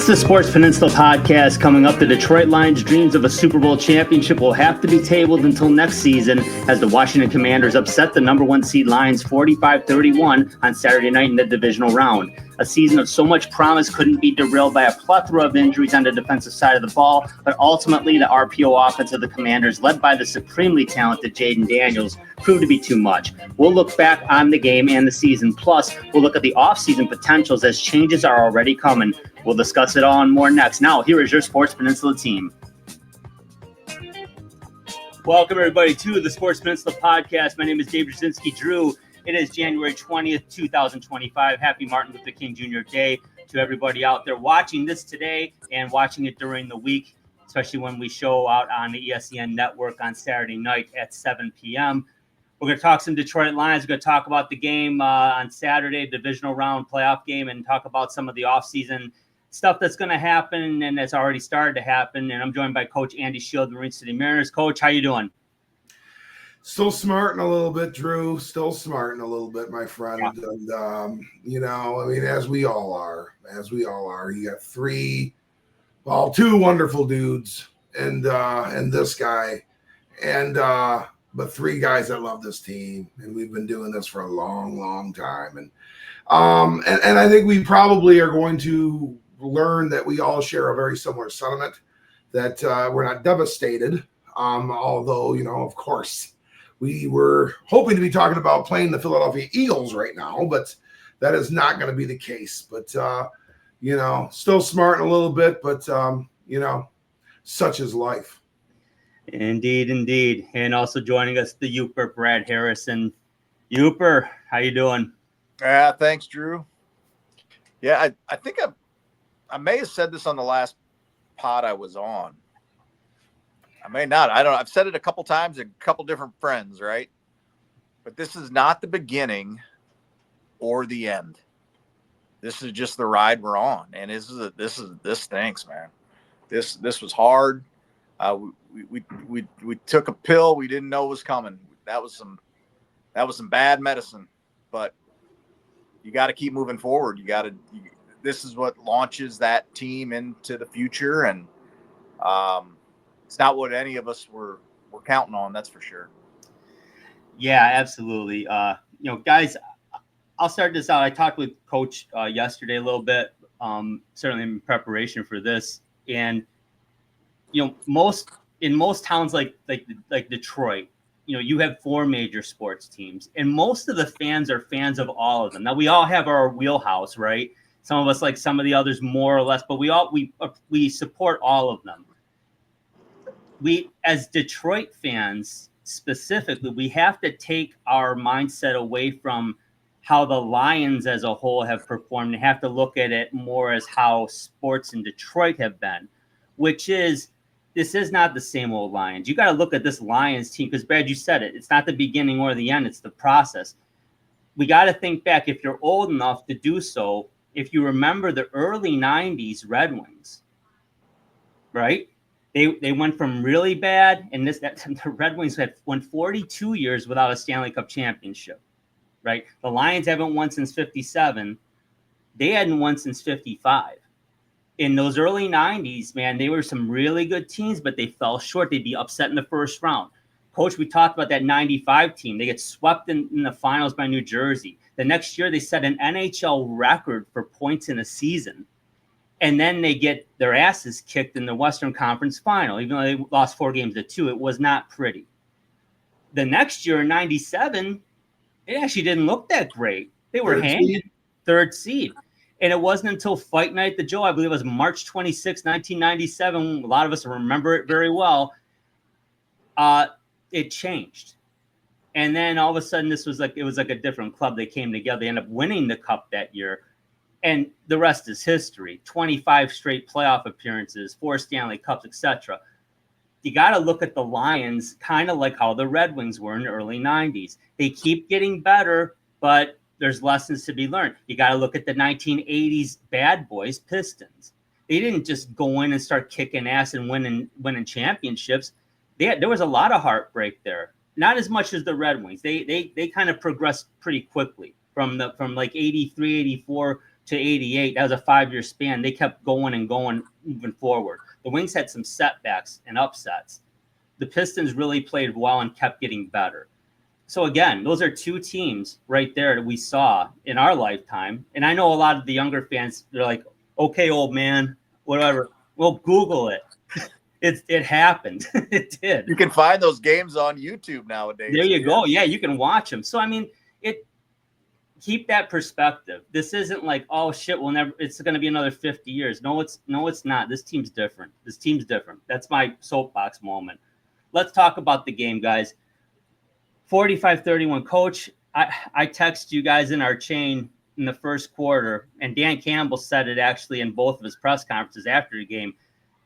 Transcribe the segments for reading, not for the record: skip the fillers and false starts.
It's the Sports Peninsula podcast. Coming up, the Detroit Lions' dreams of a Super Bowl championship will have to be tabled until next season as the Washington Commanders upset the number one seed Lions 45-31 on Saturday night in the Divisional Round. A season of so much promise couldn't be derailed by a plethora of injuries on the defensive side of the ball, but ultimately the RPO offense of the Commanders, led by the supremely talented Jayden Daniels, proved to be too much. We'll look back on the game and the season, plus we'll look at the offseason potentials as changes are already coming. We'll discuss it all and more next. Now, here is your Sports Peninsula team. Welcome, everybody, to the Sports Peninsula podcast. My name is Dave Brzezinski. Drew, it is January 20th, 2025. Happy Martin Luther King Jr. Day to everybody out there watching this today and watching it during the week, especially when we show out on the ESPN network on Saturday night at 7 p.m. We're going to talk some Detroit Lions. We're going to talk about the game on Saturday, divisional round playoff game, and talk about some of the offseason stuff that's going to happen and that's already started to happen. And I'm joined by Coach Andy Shield, Marine City Mariners. Coach, how you doing? Still smarting a little bit, Drew. Still smarting a little bit, my friend. Yeah. And, as we all are. You got two wonderful dudes and this guy. But three guys that love this team. And we've been doing this for a long, long time. And I think we probably are going to learn that we all share a very similar sentiment, that we're not devastated, although, of course, we were hoping to be talking about playing the Philadelphia Eagles right now, but that is not going to be the case. But, still smarting a little bit, but, such is life. Indeed. And also joining us, the Uper, Brad Harrison. Uper, how you doing? Thanks, Drew. Yeah, I think I may have said this on the last pod I was on. I may not. I don't know. I've said it a couple times to a couple different friends, right? But this is not the beginning or the end. This is just the ride we're on, and this stinks, man. This was hard. We took a pill we didn't know was coming. That was some bad medicine, but you got to keep moving forward. This is what launches that team into the future, and it's not what any of us were counting on. That's for sure. Yeah, absolutely. Guys, I'll start this out. I talked with Coach yesterday a little bit, certainly in preparation for this, and in most towns like Detroit, you have four major sports teams, and most of the fans are fans of all of them. Now, we all have our wheelhouse, right? Some of us like some of the others more or less, but we support all of them. We, as Detroit fans specifically, we have to take our mindset away from how the Lions as a whole have performed and have to look at it more as how sports in Detroit have been, which is, this is not the same old Lions. You got to look at this Lions team because, Brad, you said it. It's not the beginning or the end. It's the process. We got to think back, if you're old enough to do so, if you remember the early 90s Red Wings, right? They went from really bad, and the Red Wings went 42 years without a Stanley Cup championship, right? The Lions haven't won since 57. They hadn't won since 55. In those early 90s, man, they were some really good teams, but they fell short. They'd be upset in the first round. Coach, we talked about that 95 team. They get swept in the finals by New Jersey. The next year, they set an NHL record for points in a season. And then they get their asses kicked in the Western Conference final. Even though they lost 4-2, it was not pretty. The next year, in 97, it actually didn't look that great. They were hanging, third seed. And it wasn't until Fight Night at the Joe, I believe it was March 26, 1997. A lot of us remember it very well. It changed. And then all of a sudden, it was like a different club. They came together. They ended up winning the cup that year. And the rest is history. 25 straight playoff appearances, 4 Stanley Cups, etc. You got to look at the Lions kind of like how the Red Wings were in the early 90s. They keep getting better, but there's lessons to be learned. You got to look at the 1980s bad boys Pistons. They didn't just go in and start kicking ass and winning championships. There was a lot of heartbreak there. Not as much as the Red Wings. They kind of progressed pretty quickly from like 83, 84 to 88. That was a 5-year span. They kept going and going, moving forward. The Wings had some setbacks and upsets. The Pistons really played well and kept getting better. So again, those are two teams right there that we saw in our lifetime. And I know a lot of the younger fans, they're like, okay, old man, whatever. Well, Google it. It happened. It did. You can find those games on YouTube nowadays. There you go. Yeah, you can watch them. So I mean, keep that perspective. This isn't like, oh shit, it's going to be another 50 years. No, it's not. This team's different. That's my soapbox moment. Let's talk about the game, guys. 45-31. Coach, I text you guys in our chain in the first quarter, and Dan Campbell said it actually in both of his press conferences after the game.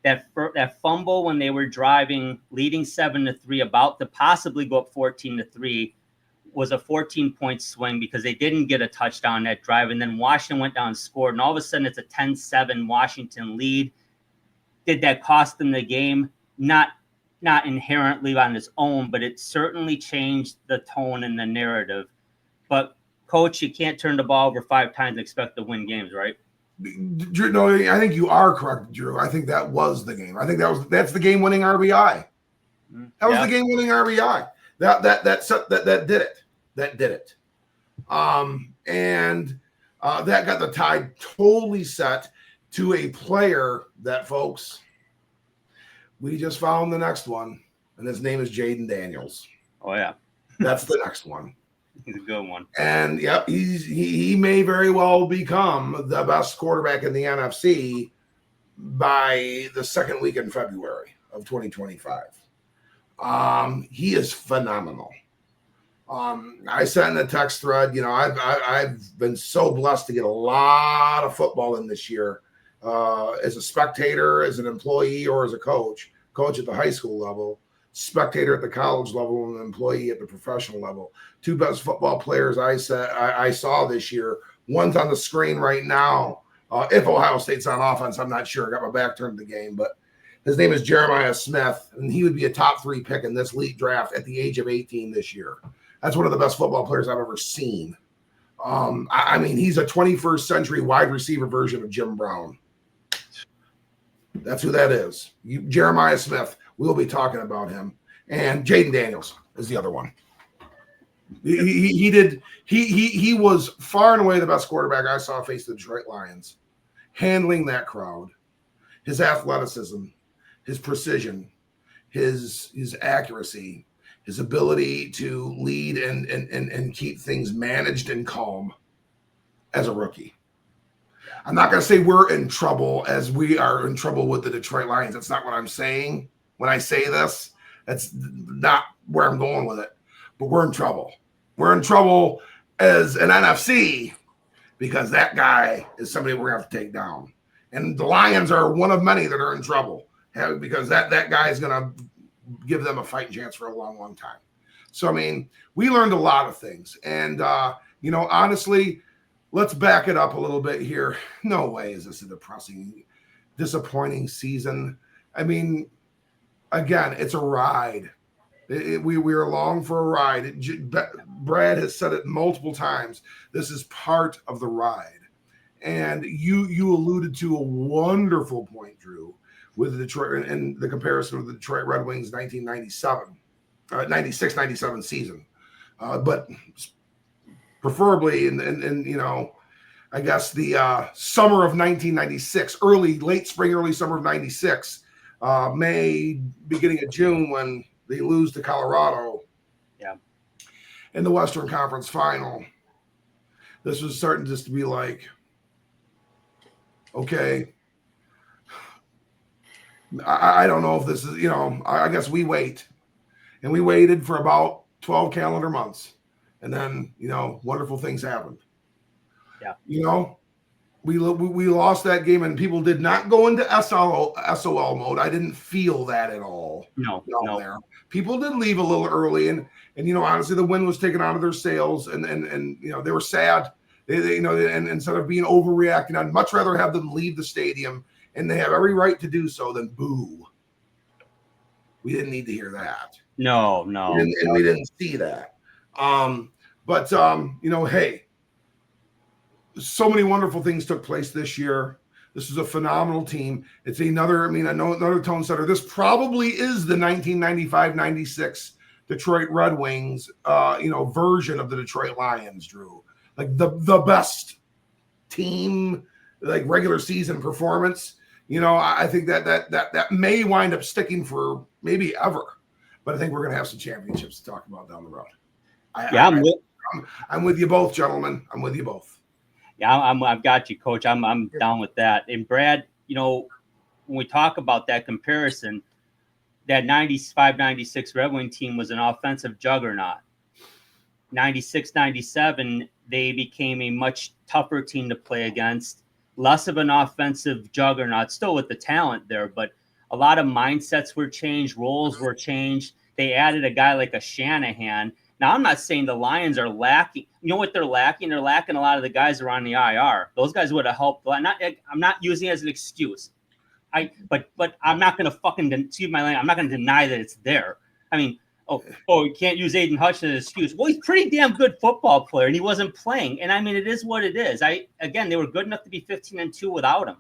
That fumble when they were driving, leading 7-3, about to possibly go up 14-3, was a 14-point swing because they didn't get a touchdown that drive, and then Washington went down and scored, and all of a sudden it's a 10-7 Washington lead. Did that cost them the game? Not inherently on its own, but it certainly changed the tone and the narrative. But Coach, you can't turn the ball over 5 times and expect to win games, right? Drew, no, I think you are correct, Drew. I think that was the game. I think that's the game-winning RBI. That was the game-winning RBI. That did it. That did it. And that got the tide totally set to a player that, folks, we just found the next one, and his name is Jayden Daniels. Oh yeah, that's the next one. He's a good one. And yep, he may very well become the best quarterback in the NFC by the second week in February of 2025. He is phenomenal. I sent in a text thread. You know, I've been so blessed to get a lot of football in this year, as a spectator, as an employee, or as a coach at the high school level, spectator at the college level, and an employee at the professional level. 2 best football players I saw this year. One's on the screen right now. If Ohio State's on offense, I'm not sure. I got my back turned to the game, but his name is Jeremiah Smith, and he would be a top 3 pick in this league draft at the age of 18 this year. That's one of the best football players I've ever seen. I mean, he's a 21st century wide receiver version of Jim Brown. That's who that is. Jeremiah Smith. We'll be talking about him. And Jayden Daniels is the other one. He was far and away the best quarterback I saw face the Detroit Lions. Handling that crowd, his athleticism, his precision, his accuracy, his ability to lead and keep things managed and calm as a rookie. I'm not going to say we're in trouble as we are in trouble with the Detroit Lions. That's not what I'm saying. When I say this, that's not where I'm going with it. But we're in trouble. We're in trouble as an NFC because that guy is somebody we're going to have to take down. And the Lions are one of many that are in trouble because that guy is going to give them a fighting chance for a long, long time. So, I mean, we learned a lot of things. And, you know, honestly, let's back it up a little bit here. No way is this a depressing, disappointing season. I mean, again, it's a ride. We are along for a ride. Brad has said it multiple times. This is part of the ride. And you alluded to a wonderful point, Drew, with the Detroit and the comparison of the Detroit Red Wings 96-97 season. But preferably in you know, I guess the summer of 1996, late spring, early summer of 96, May, beginning of June, when they lose to Colorado in the Western Conference Final. This was starting just to be like, okay, I don't know if this is, you know, I guess we wait. And we waited for about 12 calendar months. And then, you know, wonderful things happened. Yeah. You know, we lost that game, and people did not go into SOL mode. I didn't feel that at all. No. There. People did leave a little early, and you know, honestly, the wind was taken out of their sails, and you know, they were sad. They you know, and instead of being overreacting, I'd much rather have them leave the stadium, and they have every right to do so, than boo. We didn't need to hear that. No. We didn't see that. But you know, hey, so many wonderful things took place this year. This is a phenomenal team. It's another, I know another tone setter. This probably is the 1995-96 Detroit Red Wings, version of the Detroit Lions, Drew. Like the best team, like regular season performance. I think that may wind up sticking for maybe ever. But I think we're going to have some championships to talk about down the road. I'm with you both, gentlemen. I'm with you both. Yeah, I've got you, Coach. I'm down with that. And Brad, when we talk about that comparison, that 95-96 Red Wing team was an offensive juggernaut. 96-97, they became a much tougher team to play against, less of an offensive juggernaut, still with the talent there, but a lot of mindsets were changed, roles were changed. They added a guy like a Shanahan. Now, I'm not saying the Lions are lacking. You know what they're lacking? They're lacking a lot of the guys who are on the IR. Those guys would have helped. I'm not using it as an excuse. But I'm not going to excuse my language. I'm not going to deny that it's there. You can't use Aiden Hutchinson as an excuse. Well, he's a pretty damn good football player, and he wasn't playing. And it is what it is. They were good enough to be 15-2 without him,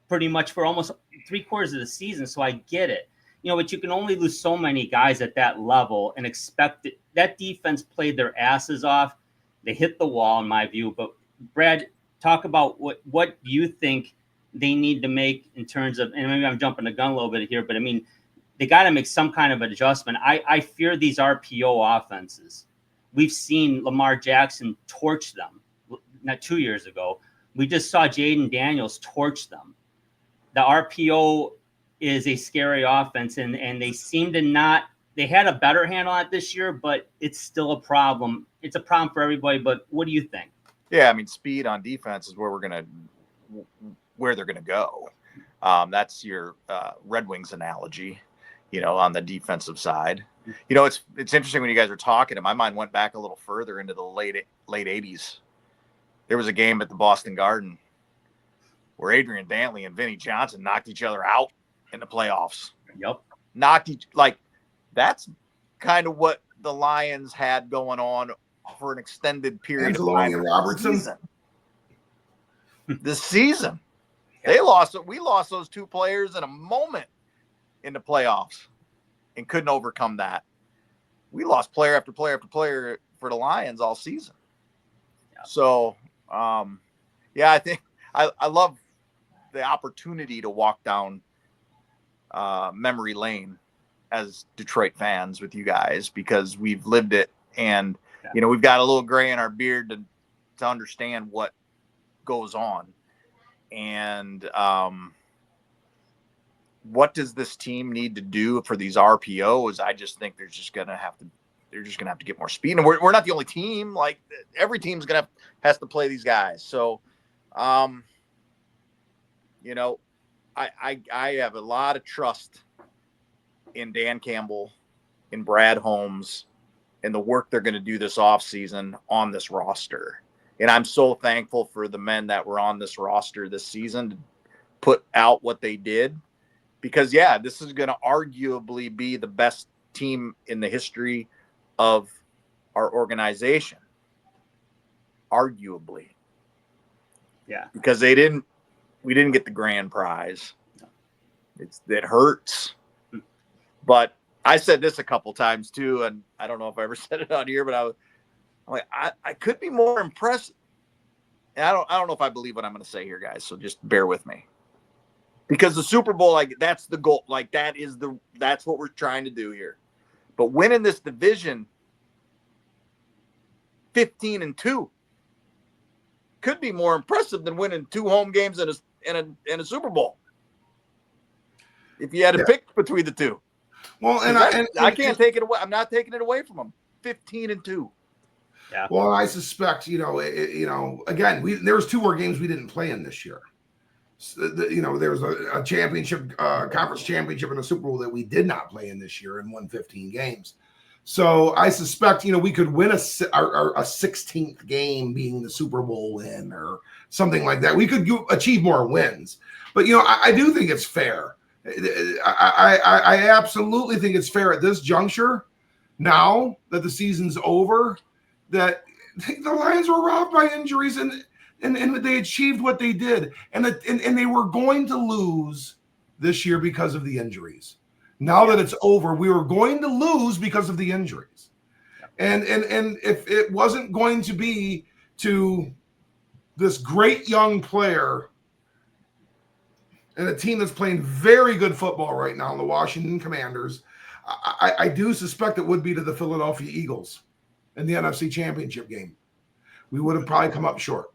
pretty much for almost 3/4 of the season. So I get it. But you can only lose so many guys at that level and expect it. That defense played their asses off. They hit the wall, in my view. But Brad, talk about what you think they need to make in terms of, and maybe I'm jumping the gun a little bit here, but they got to make some kind of adjustment. I fear these RPO offenses. We've seen Lamar Jackson torch them not 2 years ago. We just saw Jayden Daniels torch them. The RPO is a scary offense, and they seem to not – they had a better handle on it this year, but it's still a problem. It's a problem for everybody, but what do you think? Yeah, speed on defense is where they're going to go. That's your Red Wings analogy, on the defensive side. It's interesting when you guys are talking, and my mind went back a little further into the late 80s. There was a game at the Boston Garden where Adrian Dantley and Vinnie Johnson knocked each other out in the playoffs. Yep. That's kind of what the Lions had going on for an extended period of time. And Robertson. This season. We lost those two players in a moment in the playoffs and couldn't overcome that. We lost player after player after player for the Lions all season. Yeah. So, I think I love the opportunity to walk down memory lane as Detroit fans with you guys, because we've lived it, and we've got a little gray in our beard to understand what goes on. And what does this team need to do for these RPOs? I just think they're just gonna have to get more speed. And we're not the only team. Like, every team's has to play these guys. So, I have a lot of trust in Dan Campbell, in Brad Holmes, and the work they're going to do this offseason on this roster. And I'm so thankful for the men that were on this roster this season to put out what they did, because, this is going to arguably be the best team in the history of our organization. Arguably. Yeah. Because we didn't get the grand prize. It hurts. But I said this a couple times too, and I don't know if I ever said it on here, but I'm like, I could be more impressed. And I don't know if I believe what I'm going to say here, guys. So just bear with me, because the Super Bowl, that's the goal. That's what we're trying to do here. But winning this division 15-2 could be more impressive than winning 2 home games in a Super Bowl. If you had to pick between the two. Well, and I can't take it away. I'm not taking it away from them. 15-2. Yeah. Well, I suspect, again, there was 2 more games we didn't play in this year. So, there was a championship, conference championship, and a Super Bowl that we did not play in this year and won 15 games. So I suspect, we could win a 16th game being the Super Bowl win or something like that. We could achieve more wins. But, I do think it's fair. I absolutely think it's fair at this juncture, now that the season's over, that the Lions were robbed by injuries, and and they achieved what they did, and they were going to lose this year because of the injuries. Now that it's over, we were going to lose because of the injuries, and if it wasn't going to be to this great young player and a team that's playing very good football right now, the Washington Commanders, I do suspect it would be to the Philadelphia Eagles in the NFC Championship game. We would have probably come up short.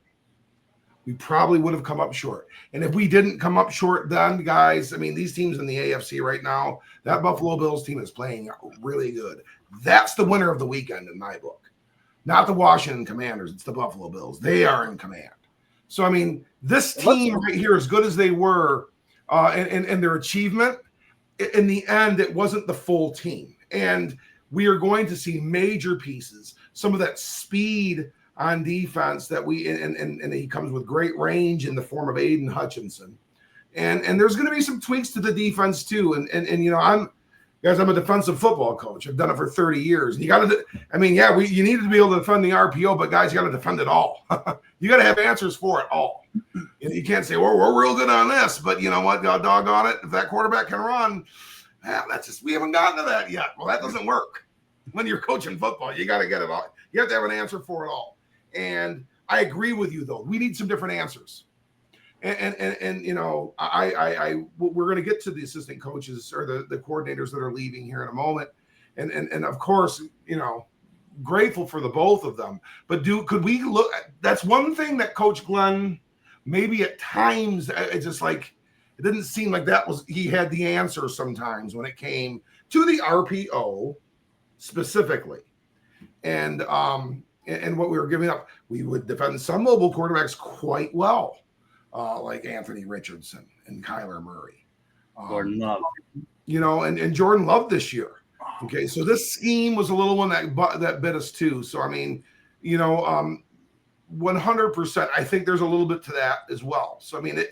We probably would have come up short. And if we didn't come up short then, guys, I mean, these teams in the AFC right now, that Buffalo Bills team is playing really good. That's the winner of the weekend in my book. Not the Washington Commanders. It's the Buffalo Bills. They are in command. So, I mean, this team right here, as good as they were in their achievement, in the end, it wasn't the full team. And we are going to see major pieces, some of that speed on defense that and he comes with great range in the form of Aiden Hutchinson. And there's going to be some tweaks to the defense too. And you know, I'm a defensive football coach. I've done it for 30 years. And you got to, I mean, yeah, you needed to be able to defend the RPO, but guys, you got to defend it all. You got to have answers for it all. You can't say, well, we're real good on this, but you know what, doggone it, if that quarterback can run, we haven't gotten to that yet. Well, that doesn't work. When you're coaching football, you got to get it all. You have to have an answer for it all. And I agree with you, though. We need some different answers. And you know, we're going to get to the assistant coaches or the coordinators that are leaving here in a moment. And of course, you know, grateful for the both of them. But could we look? That's one thing that Coach Glenn maybe at times it's just like it didn't seem like he had the answer sometimes when it came to the RPO specifically. And what we were giving up, we would defend some mobile quarterbacks quite well, like Anthony Richardson and Kyler Murray. Jordan Love. You know, and Jordan Love this year. Okay, so this scheme was a little one that bit us too. So, I mean, you know, 100%, I think there's a little bit to that as well. So, I mean,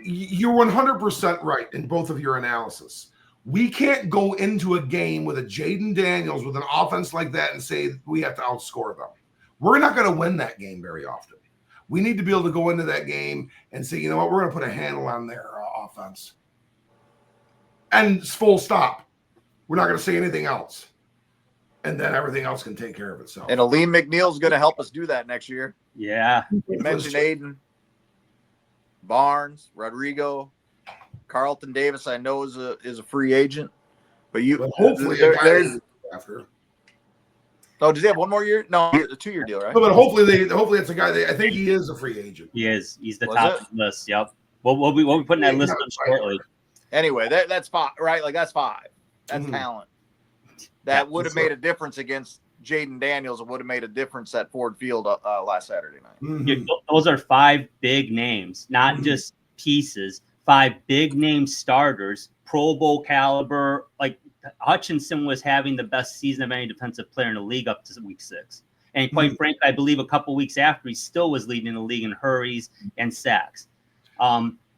you're 100% right in both of your analysis. We can't go into a game with a Jayden Daniels with an offense like that and say we have to outscore them. We're not going to win that game very often. We need to be able to go into that game and say, you know what, we're going to put a handle on their offense. And full stop. We're not going to say anything else. And then everything else can take care of itself. And Aleem McNeil's going to help us do that next year. Yeah. You mentioned Aiden, Barnes, Rodrigo, Carlton Davis, I know is a free agent, but hopefully there's after. Oh, does he have one more year? No, a 2-year deal, right? No, but hopefully it's a guy. I think he is a free agent. He is. He's the top of the list. Yep. We'll be putting that list on shortly. Anyway, that's 5, right? Like that's 5. That's talent. That would have made a difference against Jayden Daniels. It would have made a difference at Ford Field last Saturday night. Mm-hmm. Those are 5 big names, not just pieces. 5 big name starters, Pro Bowl caliber. Like Hutchinson was having the best season of any defensive player in the league up to week 6. And quite frankly, I believe a couple weeks after, he still was leading the league in hurries and sacks.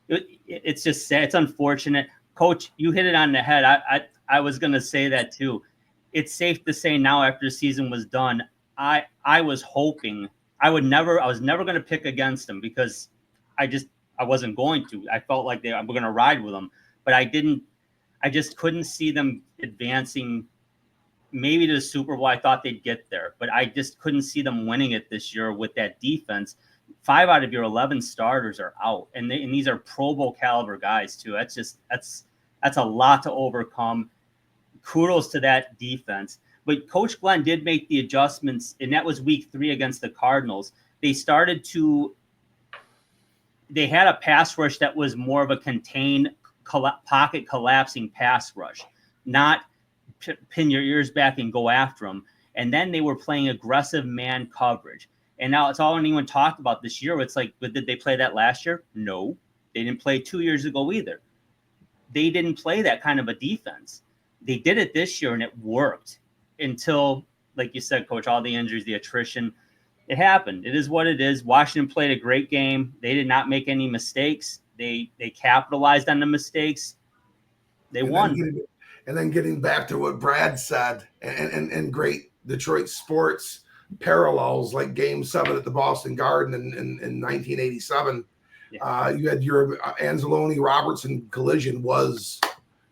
It's just sad. It's unfortunate. Coach, you hit it on the head. I was going to say that too. It's safe to say now after the season was done, I was hoping I was never going to pick against them because I wasn't going to. I felt like we're going to ride with them, but I just couldn't see them advancing maybe to the Super Bowl. I thought they'd get there, but I just couldn't see them winning it this year with that defense. 5 out of your 11 starters are out, and these are Pro Bowl caliber guys too. That's a lot to overcome. Kudos to that defense. But Coach Glenn did make the adjustments, and that was week 3 against the Cardinals. They had a pass rush that was more of a contained pocket collapsing pass rush, not pin your ears back and go after them. And then they were playing aggressive man coverage. And now it's all anyone talked about this year. It's like, but did they play that last year? No, they didn't play 2 years ago either. They didn't play that kind of a defense. They did it this year and it worked until, like you said, Coach, all the injuries, the attrition. It happened. It is what it is. Washington played a great game. They did not make any mistakes. They capitalized on the mistakes. They won. And then getting back to what Brad said and great Detroit sports parallels like Game 7 at the Boston Garden in 1987. Yeah. You had your Anzalone Robertson collision was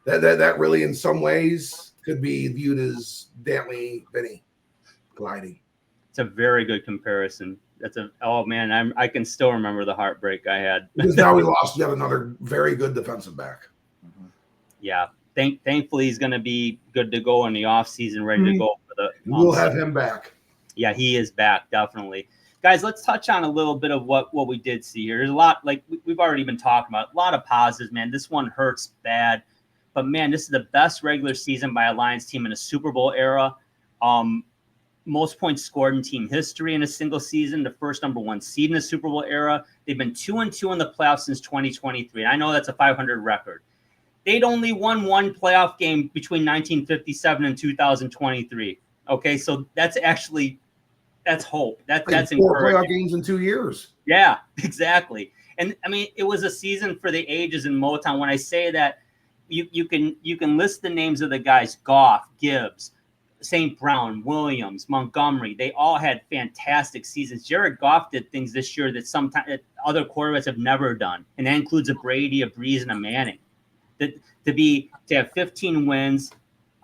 that really in some ways could be viewed as Dantley Vinny colliding. It's a very good comparison. Oh man, I can still remember the heartbreak I had. Because now we lost yet another very good defensive back. Yeah. Thankfully he's going to be good to go in the offseason, ready to go for the we'll have him back. Yeah, he is back, definitely. Guys, let's touch on a little bit of what we did see here. There's a lot, like we've already been talking about, a lot of positives, man. This one hurts bad. But, man, this is the best regular season by a Lions team in a Super Bowl era. Most points scored in team history in a single season, the first #1 seed in the Super Bowl era. They've been 2-2 in the playoffs since 2023. I know that's a 500 record. They'd only won one playoff game between 1957 and 2023. Okay, so that's hope. That's 4 playoff games in 2 years. Yeah, exactly. And I mean, it was a season for the ages in Motown. When I say that, you can list the names of the guys: Goff, Gibbs, St. Brown, Williams, Montgomery. They all had fantastic seasons. Jared Goff did things this year that sometimes other quarterbacks have never done, and that includes a Brady, a Breeze, and a Manning. To have 15 wins,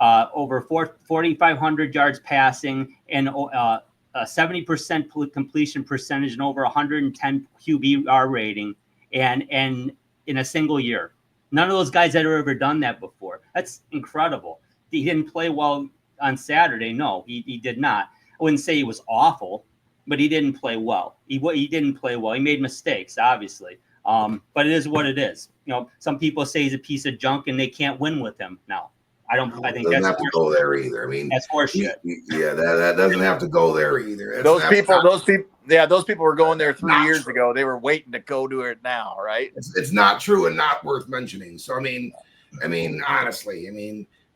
over 4,500 yards passing, and a 70% completion percentage, and over 110 QBR rating, and in a single year. None of those guys had ever done that before. That's incredible. He didn't play well on Saturday. No, he did not. I wouldn't say he was awful, but he didn't play well. He didn't play well. He made mistakes, obviously. But it is what it is. You know, some people say he's a piece of junk and they can't win with him now. I think that's have to go there either. I mean, that's horseshit. Yeah, that doesn't have to go there either. Those people were going there 3 years ago. They were waiting to go to it now, right? It's not true and not worth mentioning. So I mean, honestly,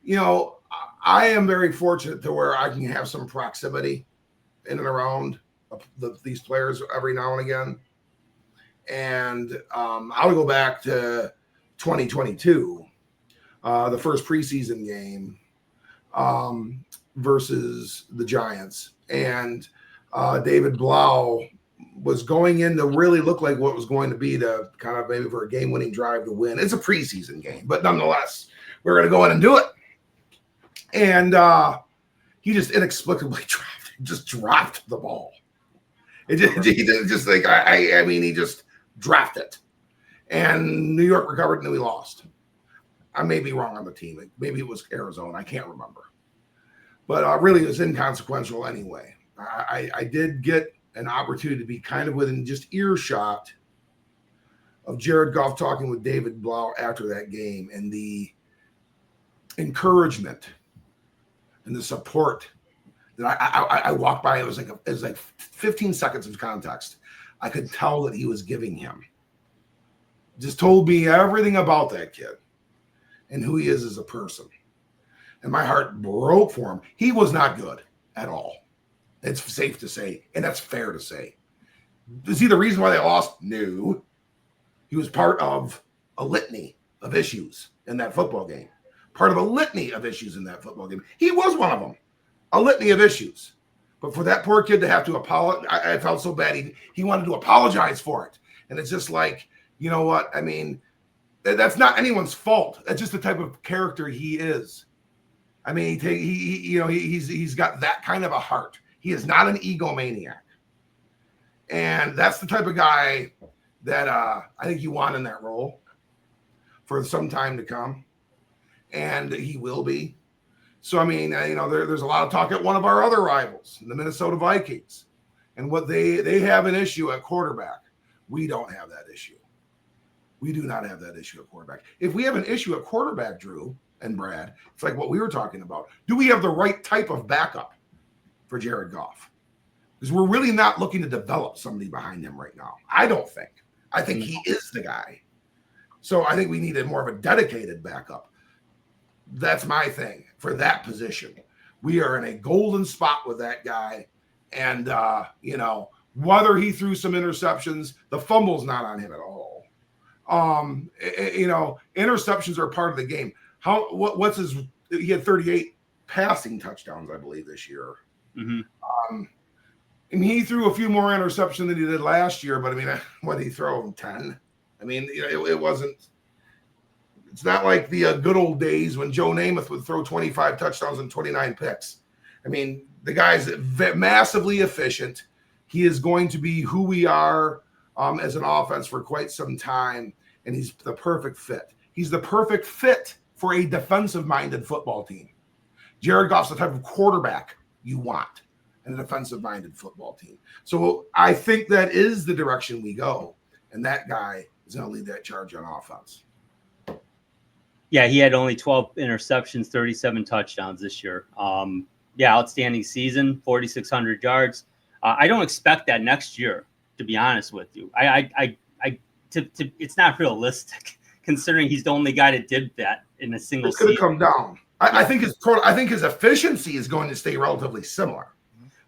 you know, I am very fortunate to where I can have some proximity in and around these players every now and again. And I'll go back to 2022. The first preseason game versus the Giants. And David Blau was going in to really look like what was going to be to kind of maybe for a game-winning drive to win. It's a preseason game, but nonetheless, we're going to go in and do it. And he just inexplicably dropped the ball. He just dropped it. And New York recovered and then we lost. I may be wrong on the team. Maybe it was Arizona. I can't remember. But really, it was inconsequential anyway. I did get an opportunity to be kind of within just earshot of Jared Goff talking with David Blau after that game, and the encouragement and the support that I walked by. It was like 15 seconds of context. I could tell that he was giving him. Just told me everything about that kid and who he is as a person. And my heart broke for him. He was not good at all. It's safe to say, and that's fair to say. Is he the reason why they lost? No. He was part of a litany of issues in that football game. Part of a litany of issues in that football game. He was one of them. A litany of issues. But for that poor kid to have to apologize, I felt so bad. He wanted to apologize for it. And it's just like, you know what? I mean, that's not anyone's fault. That's just the type of character he is. I mean, he's got that kind of a heart. He is not an egomaniac. And that's the type of guy that I think you want in that role for some time to come. And he will be. So, I mean, there's a lot of talk at one of our other rivals, the Minnesota Vikings, and what they have an issue at quarterback. We don't have that issue. We do not have that issue at quarterback. If we have an issue at quarterback, Drew and Brad, it's like what we were talking about. Do we have the right type of backup for Jared Goff? Because we're really not looking to develop somebody behind him right now. I don't think. I think he is the guy. So I think we need more of a dedicated backup. That's my thing for that position. We are in a golden spot with that guy. And, whether he threw some interceptions, the fumble's not on him at all. Interceptions are part of the game. He had 38 passing touchdowns, I believe, this year. Mm-hmm. I mean, he threw a few more interceptions than he did last year, but I mean, what did he throw? 10? I mean, it wasn't. It's not like the good old days when Joe Namath would throw 25 touchdowns and 29 picks. I mean, the guy's massively efficient. He is going to be who we are as an offense for quite some time, and he's the perfect fit. He's the perfect fit for a defensive-minded football team. Jared Goff's the type of quarterback you want in a defensive-minded football team. So I think that is the direction we go, and that guy is going to lead that charge on offense. Yeah, he had only 12 interceptions, 37 touchdowns this year. Outstanding season, 4,600 yards. I don't expect that next year, to be honest with you. It's not realistic considering he's the only guy that did that in a single season. It's going to come down. I think his efficiency is going to stay relatively similar.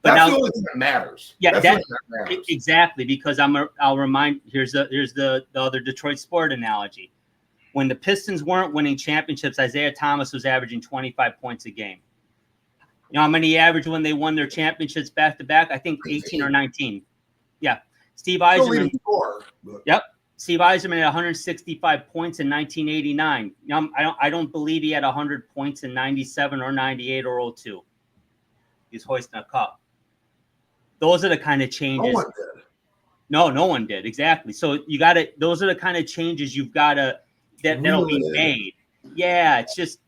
But that's now, the only thing that matters. Yeah, that matters. Exactly, because I'll remind. Here's the other Detroit sport analogy. When the Pistons weren't winning championships, Isaiah Thomas was averaging 25 points a game. You know how many he averaged when they won their championships back to back? I think 18 or 19. Yeah, Steve Eiserman. Yep, Steve Eiserman had 165 points in 1989. I don't believe he had 100 points in 97 or 98 or 02. He's hoisting a cup. Those are the kind of changes. No one did. No one did. Exactly. So you got to. Those are the kind of changes you've got to that'll be made. Yeah, it's just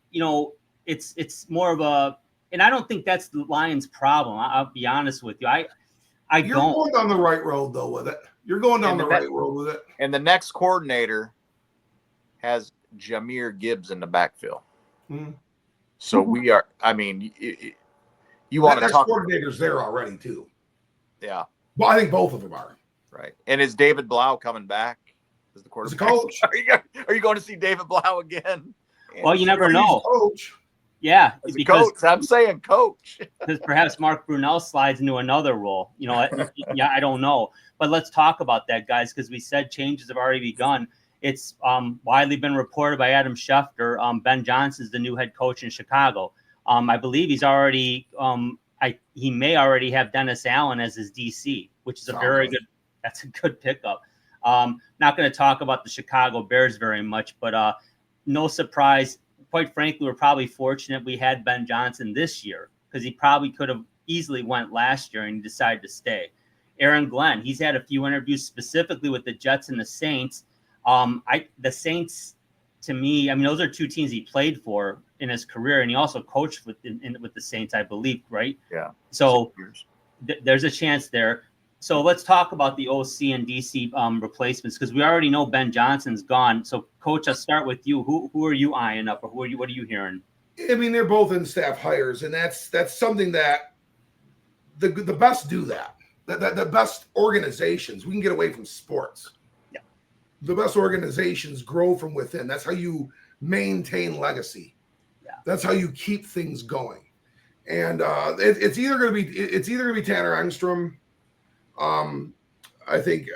it's more of a. And I don't think that's the Lions' problem. I'll be honest with you. You're going down the right road though with it. You're going down the right road with it. And the next coordinator has Jahmyr Gibbs in the backfield. Mm-hmm. So we are. I mean, you want to talk. Coordinators there already too. Yeah. Well, I think both of them are. Right. And is David Blau coming back as the quarterback? As a coach. Are you going to see David Blau again? Well, you never know. Coach. Yeah, as a coach. I'm saying coach. Because perhaps Mark Brunell slides into another role. Yeah, I don't know. But let's talk about that, guys, because we said changes have already begun. It's widely been reported by Adam Schefter. Ben Johnson is the new head coach in Chicago. I believe he's already he may already have Dennis Allen as his DC, which is that's a good pickup. Not going to talk about the Chicago Bears very much, but no surprise. Quite frankly, we're probably fortunate we had Ben Johnson this year because he probably could have easily went last year and he decided to stay. Aaron Glenn, he's had a few interviews specifically with the Jets and the Saints. The Saints, to me, I mean, those are two teams he played for in his career, and he also coached with the Saints, I believe, right? Yeah. So there's a chance there. So let's talk about the OC and DC replacements because we already know Ben Johnson's gone. So, Coach, I'll start with you. Who are you eyeing up, or what are you hearing? I mean, they're both in staff hires, and that's something that the best do that. The best organizations, we can get away from sports. Yeah. The best organizations grow from within. That's how you maintain legacy. Yeah. That's how you keep things going. And it's either going to be Tanner Engstrom. I think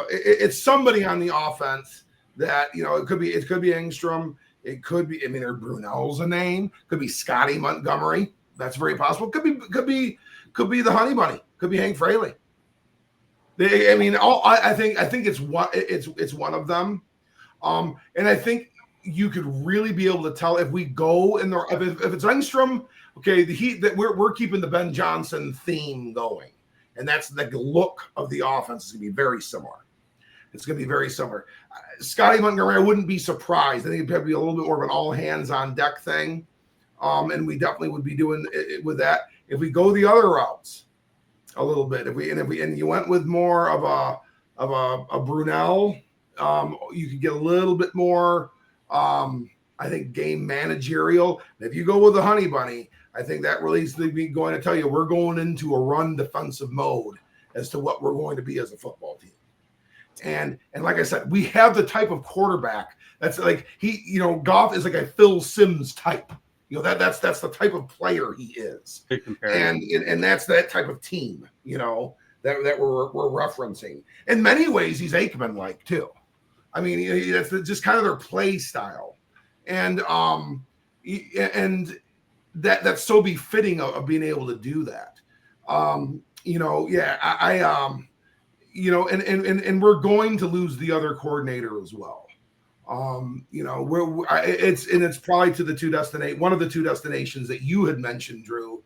it's somebody on the offense that it could be Engstrom. It could be. I mean, Brunell's a name. Could be Scotty Montgomery. That's very possible. Could be the Honey Bunny. Could be Hank Fraley. I think it's one of them. And I think you could really be able to tell if we go in there. If it's Engstrom, okay, we're keeping the Ben Johnson theme going. And that's the look of the offense is going to be very similar. It's going to be very similar. Scotty Montgomery, I wouldn't be surprised. I think it'd probably be a little bit more of an all hands on deck thing. And we definitely would be doing it with that. If we go the other routes a little bit, and you went with more of a Brunell, you could get a little bit more, I think, game managerial. And if you go with the Honey Bunny, I think that really is going to tell you we're going into a run defensive mode as to what we're going to be as a football team. And like I said, we have the type of quarterback that's like Goff is like a Phil Simms type. That's the type of player he is. And that's that type of team, that we're referencing. In many ways, he's Aikman-like too. I mean, that's just kind of their play style. And that's so befitting of being able to do that. and we're going to lose the other coordinator as well. It's probably to one of the two destinations that you had mentioned, Drew.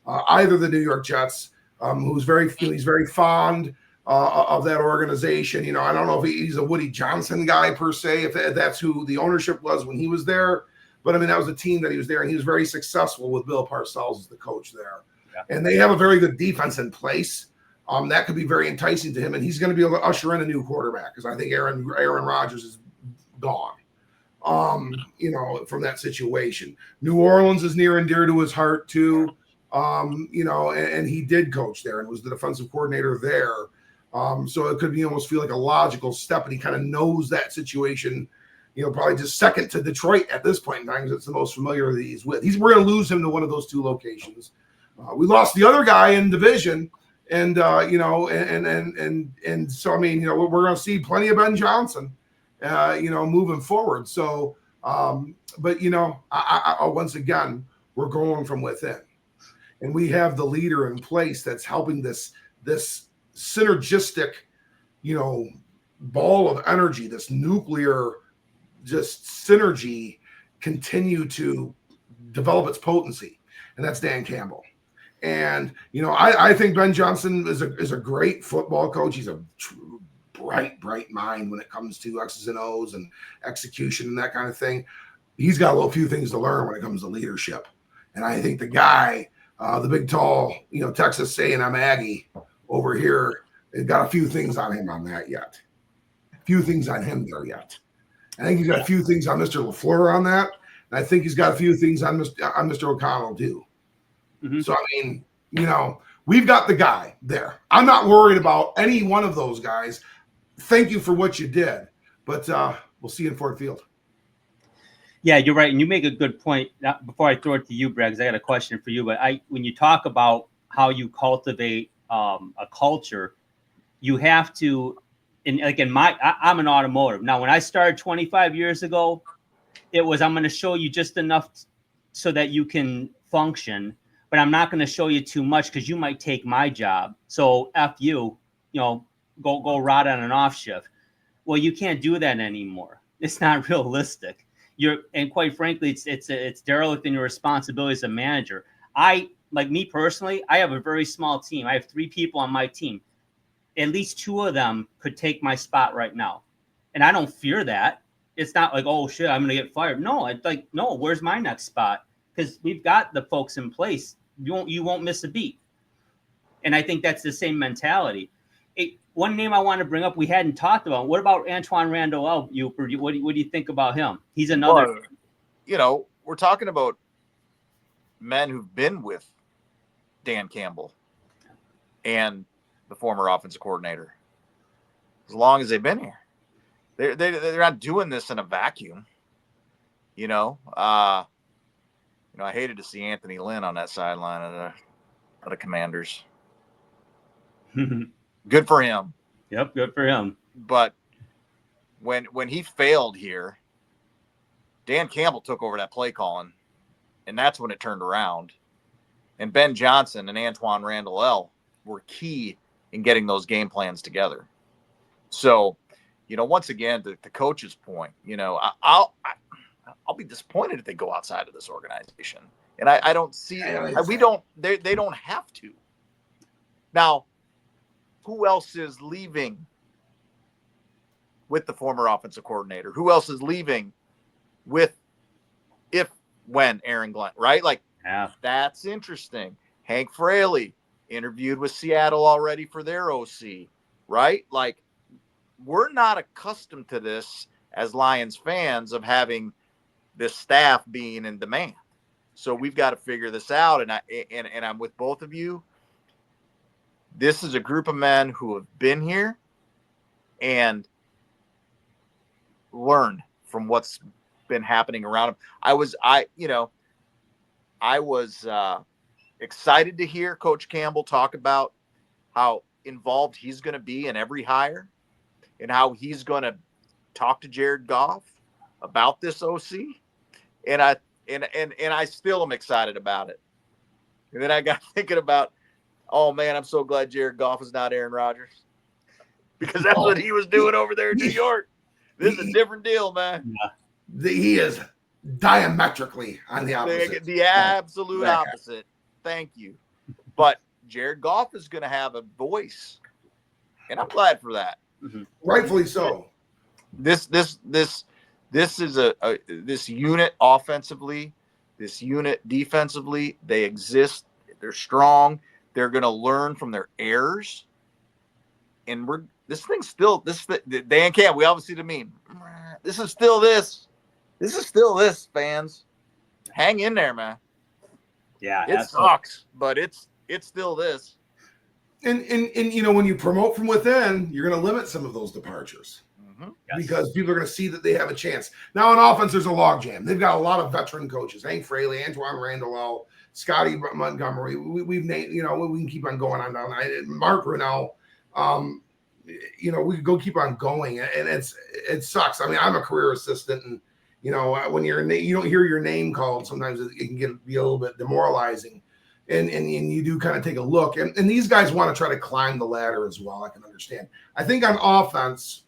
Either the New York Jets, he's very fond of that organization. I don't know if he's a Woody Johnson guy per se, if that's who the ownership was when he was there. But I mean, that was a team that he was there, and he was very successful with Bill Parcells as the coach there. Yeah. And they have a very good defense in place. That could be very enticing to him, and he's going to be able to usher in a new quarterback because I think Aaron Rodgers is gone. From that situation. New Orleans is near and dear to his heart too. And he did coach there and was the defensive coordinator there. So it could be almost feel like a logical step, and he kind of knows that situation. Probably just second to Detroit at this point in time because it's the most familiar that he's with. We're going to lose him to one of those two locations. We lost the other guy in division, and so I mean, we're going to see plenty of Ben Johnson, moving forward. So, but I once again, we're going from within, and we have the leader in place that's helping this synergistic, ball of energy, this nuclear just synergy continue to develop its potency, and that's Dan Campbell. And I think Ben Johnson is a great football coach. He's a bright mind when it comes to X's and O's and execution and that kind of thing. He's got a few things to learn when it comes to leadership. And I think the guy, the big tall, Texas A&M Aggie over here, they've got a few things on him on that yet. A few things on him there yet. I think he's got a few things on Mr. LaFleur on that. And I think he's got a few things on Mr. O'Connell too. Mm-hmm. So, I mean, we've got the guy there. I'm not worried about any one of those guys. Thank you for what you did, but we'll see you in Ford Field. Yeah, you're right. And you make a good point. Now, before I throw it to you, Brad, because I got a question for you. But when you talk about how you cultivate a culture, you have to, I'm an automotive. Now, when I started 25 years ago, it was, I'm going to show you just enough so that you can function, but I'm not going to show you too much because you might take my job. So F you, go rot on an off shift. Well, you can't do that anymore. It's not realistic. And quite frankly, it's derelict in your responsibility as a manager. Me personally, I have a very small team. I have 3 people on my team. At least 2 of them could take my spot right now. And I don't fear that. It's not like, oh shit, I'm going to get fired. No, it's like, no, where's my next spot? Because we've got the folks in place. You won't miss a beat. And I think that's the same mentality. One name I want to bring up we hadn't talked about. What about Antoine Randall? What do you think about him? He's another. Well, we're talking about men who've been with Dan Campbell and the former offensive coordinator as long as they've been here. They're not doing this in a vacuum. I hated to see Anthony Lynn on that sideline of the Commanders. Good for him. Yep, good for him. But when he failed here, Dan Campbell took over that play calling, and that's when it turned around. And Ben Johnson and Antoine Randall were key in getting those game plans together. So, once again, the coach's point, I'll be disappointed if they go outside of this organization. And I don't see they don't have to. Now, who else is leaving with the former offensive coordinator? Who else is leaving when Aaron Glenn, right? Like, yeah. That's interesting. Hank Fraley interviewed with Seattle already for their OC, right? Like, we're not accustomed to this as Lions fans of having this staff being in demand. So we've got to figure this out. And I'm with both of you. This is a group of men who have been here and learned from what's been happening around them. I was excited to hear Coach Campbell talk about how involved he's going to be in every hire and how he's going to talk to Jared Goff about this OC. And I still am excited about it. And then I got thinking about Oh man, I'm so glad Jared Goff is not Aaron Rodgers, because that's what he was doing over there in New York. This is a different deal, man. He is diametrically on the opposite. The absolute opposite. Thank you. But Jared Goff is going to have a voice, and I'm glad for that. Rightfully so. This is this unit offensively, this unit defensively. They exist. They're strong. They're going to learn from their errors, and Dan Cam. We obviously the meme. This is still this. This is still this, fans. Hang in there, man. Yeah, it sucks, but it's still this. And when you promote from within, you're going to limit some of those departures because people are going to see that they have a chance. Now on offense, there's a logjam. They've got a lot of veteran coaches: Hank Fraley, Antoine Randall, Scotty Montgomery. We've named. We can keep on going on down. Mark Brunell. We could go keep on going, and it sucks. I mean, I'm a career assistant, and when you don't hear your name called, sometimes it can be a little bit demoralizing. And you do kind of take a look. And these guys want to try to climb the ladder as well. I can understand. I think on offense,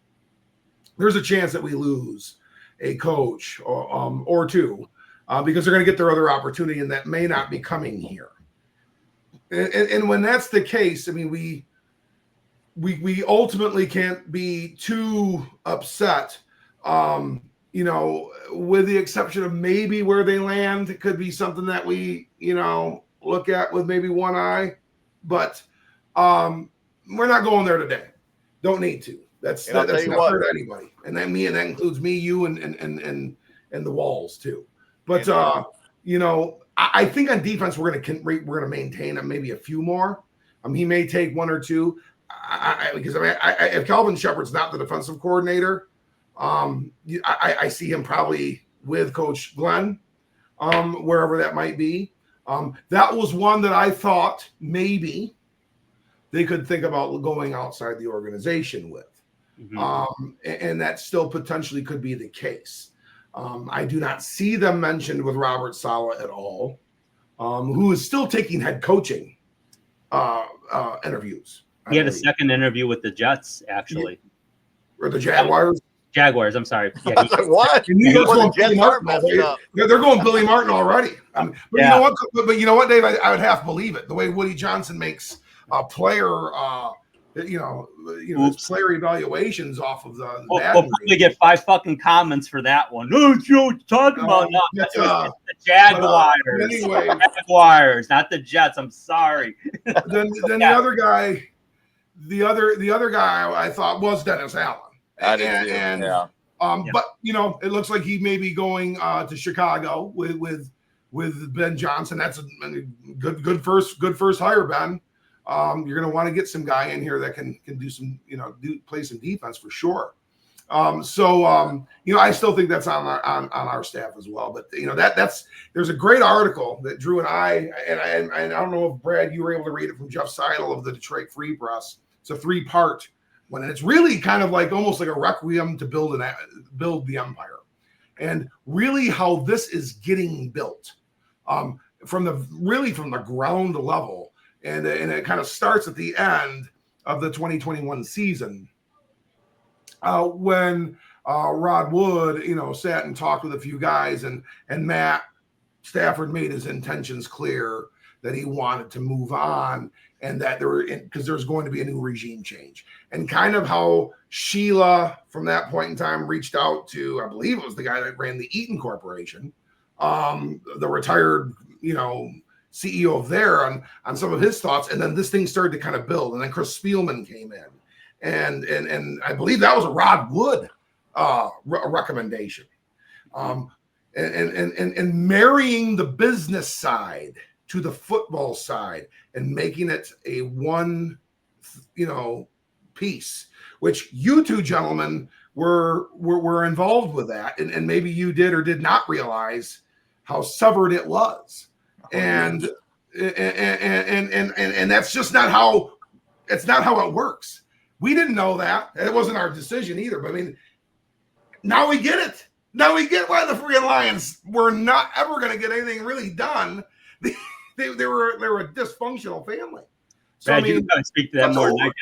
there's a chance that we lose a coach or two because they're going to get their other opportunity, and that may not be coming here. And when that's the case, I mean, we ultimately can't be too upset. With the exception of maybe where they land, it could be something that we, look at with maybe one eye, but we're not going there today. Don't need to. That's not hurt anybody, and that includes me, you, and the Walls too. But I think on defense we're gonna maintain maybe a few more. He may take one or two, because if Calvin Shepard's not the defensive coordinator, I see him probably with Coach Glenn, wherever that might be. That was one that I thought maybe they could think about going outside the organization with. And that still potentially could be the case. I do not see them mentioned with Robert Saleh at all, who is still taking head coaching interviews. He had a second interview with the Jets, actually. Or the Jaguars? Jaguars, I'm sorry. Yeah, what? They're going Billy Martin already. You know what? But you know what, Dave? I would half believe it. The way Woody Johnson makes player, player evaluations off of the. We'll probably get 5 fucking comments for that one. Oh, what you talking about? No, it's the Jaguars. Anyway, Jaguars, not the Jets. I'm sorry. Then the other guy, the other guy I thought was Dennis Allen. But it looks like he may be going to Chicago with Ben Johnson. That's a good first hire, Ben. You're going to want to get some guy in here that can do some play some defense for sure. I still think that's on our staff as well. But there's a great article that Drew and I don't know if Brad you were able to read it from Jeff Seidel of the Detroit Free Press. It's a 3-part one, and it's really kind of like almost like a requiem to build the empire, and really how this is getting built from the ground level, and it kind of starts at the end of the 2021 season when Rod Wood sat and talked with a few guys, and Matt Stafford made his intentions clear that he wanted to move on, and that because there's going to be a new regime change, and kind of how Sheila from that point in time reached out to, I believe it was the guy that ran the Eaton Corporation, the retired, CEO of there on some of his thoughts. And then this thing started to kind of build. And then Chris Spielman came in, and I believe that was a Rod Wood recommendation. And marrying the business side to the football side and making it a one, piece, which you two gentlemen were involved with that. And maybe you did or did not realize how severed it was. And that's just not how it works. We didn't know that. It wasn't our decision either. But I mean, now we get it. Now we get why the freaking Lions were not ever going to get anything really done. They were a dysfunctional family. So Brad, I you mean, can speak to that that's more than I over.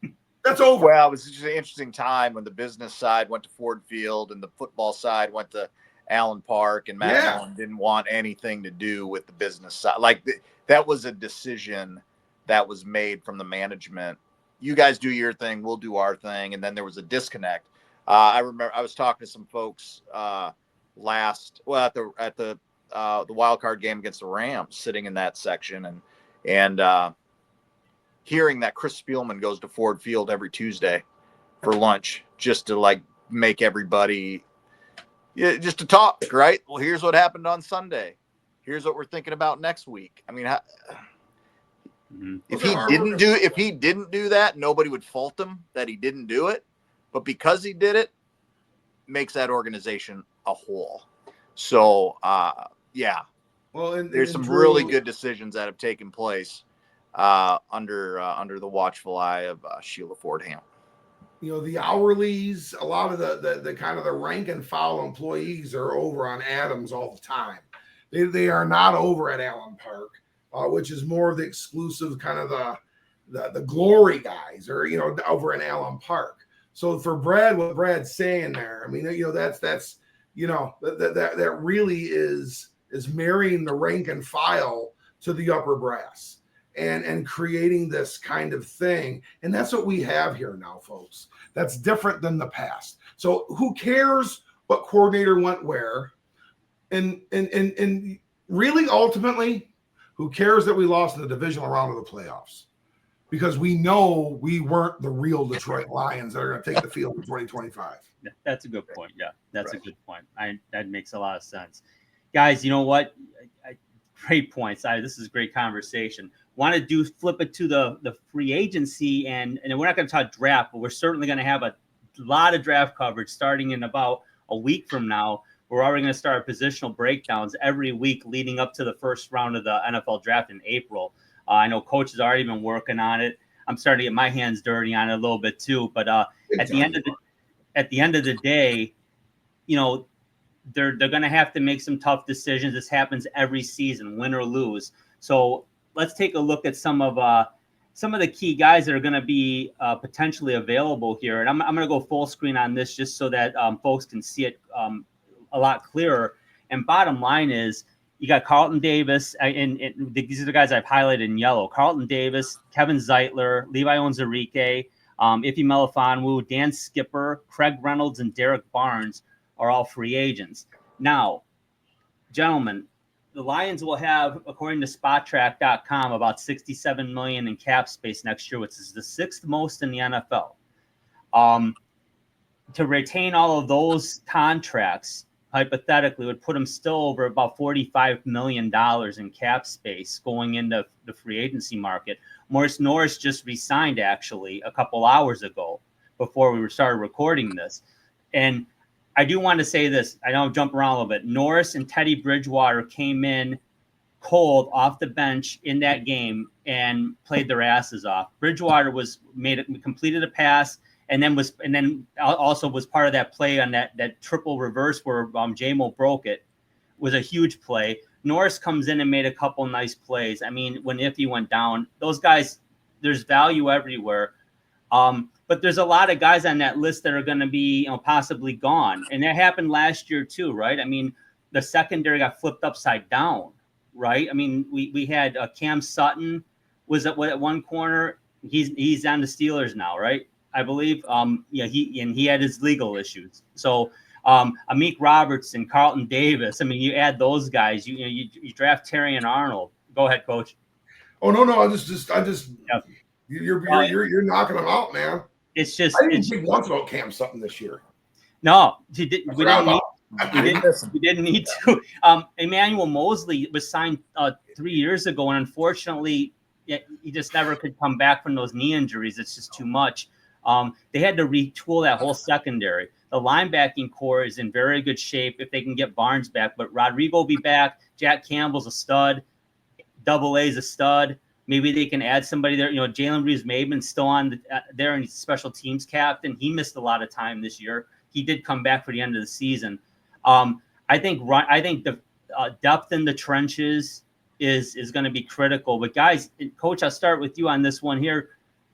can. That's over. Well, it was just an interesting time when the business side went to Ford Field and the football side went to Allen Park, and Matt Millen didn't want anything to do with the business side. Like that was a decision that was made from the management. You guys do your thing, we'll do our thing, and then there was a disconnect. I remember I was talking to some folks at the wild card game against the Rams, sitting in that section, and hearing that Chris Spielman goes to Ford Field every Tuesday for lunch just to like make everybody, just to talk, right? Well, here's what happened on Sunday. Here's what we're thinking about next week. I mean, if he didn't do that, nobody would fault him that he didn't do it. But because he did it, makes that organization a whole. So, yeah. Well, there's some really good decisions that have taken place under the watchful eye of Sheila Ford Ham. You know, the hourlies, a lot of the kind of the rank and file employees are over on Adams all the time. They are not over at Allen Park, which is more of the exclusive kind of the glory guys, or over in Allen Park. So for Brad, what Brad's saying there, I mean, that's that really is marrying the rank and file to the upper brass. And creating this kind of thing. And that's what we have here now, folks. That's different than the past. So who cares what coordinator went where? And really, ultimately, who cares that we lost in the divisional round of the playoffs? Because we know we weren't the real Detroit Lions that are going to take the field in 2025. That's a good point. Yeah, that's a good point. That makes a lot of sense. Guys, you know what? Great points. This is great conversation. Want to flip it to the free agency, and we're not going to talk draft, but we're certainly going to have a lot of draft coverage starting in about a week from now. We're already going to start positional breakdowns every week leading up to the first round of the NFL draft in April. I know Coach has already been working on it. I'm starting to get my hands dirty on it a little bit too. But at the end of the day, they're going to have to make some tough decisions. This happens every season, win or lose. So let's take a look at some of the key guys that are going to be potentially available here. And I'm going to go full screen on this just so that folks can see it a lot clearer. And bottom line is, you got Carlton Davis, and these are the guys I've highlighted in yellow. Carlton Davis, Kevin Zeitler, Levi Onwuzurike, Ife Melifonwu, Dan Skipper, Craig Reynolds, and Derek Barnes are all free agents. Now, gentlemen, the Lions will have, according to SpotTrack.com, about $67 million in cap space next year, which is the sixth most in the NFL. To retain all of those contracts, hypothetically, would put them still over about $45 million in cap space going into the free agency market. Morris Norris just re-signed, actually, a couple hours ago before we started recording this. And I do want to say this. I know I'm jumping around a little bit. Norris and Teddy Bridgewater came in cold off the bench in that game and played their asses off. Bridgewater completed a pass and then also was part of that play on that triple reverse where J-Mo broke it. Was a huge play. Norris comes in and made a couple nice plays. I mean, when Ife went down, those guys, there's value everywhere. But there's a lot of guys on that list that are going to be possibly gone. And that happened last year too, right? I mean, the secondary got flipped upside down, right? I mean, we had Cam Sutton was at one corner. He's on the Steelers now, right? I believe. He had his legal issues. So Amik Robertson, Carlton Davis. I mean, you add those guys. You draft Terry and Arnold. Go ahead, Coach. Oh no, I just yep. You're knocking them out, man. It's just I didn't think once about Cam Sutton this year. No, we didn't need to. Emmanuel Mosley was signed 3 years ago, and unfortunately, he just never could come back from those knee injuries. It's just too much. They had to retool that whole secondary. The linebacking core is in very good shape if they can get Barnes back, but Rodrigo will be back. Jack Campbell's a stud. Double A's a stud. Maybe they can add somebody there. Jalen Reeves-Maybin's still on there, and he's special teams captain. He missed a lot of time this year. He did come back for the end of the season. I think the depth in the trenches is going to be critical. But guys, Coach, I'll start with you on this one here.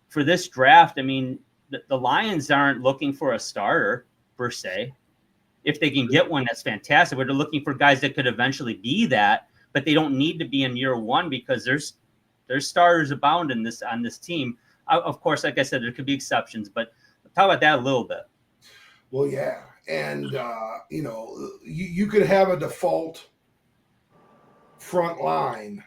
For this draft, I mean, the Lions aren't looking for a starter per se. If they can get one, that's fantastic. But they're looking for guys that could eventually be that, but they don't need to be in year one because there's starters abound on this team. Of course, like I said, there could be exceptions, but talk about that a little bit. Well, yeah. And, you could have a default front line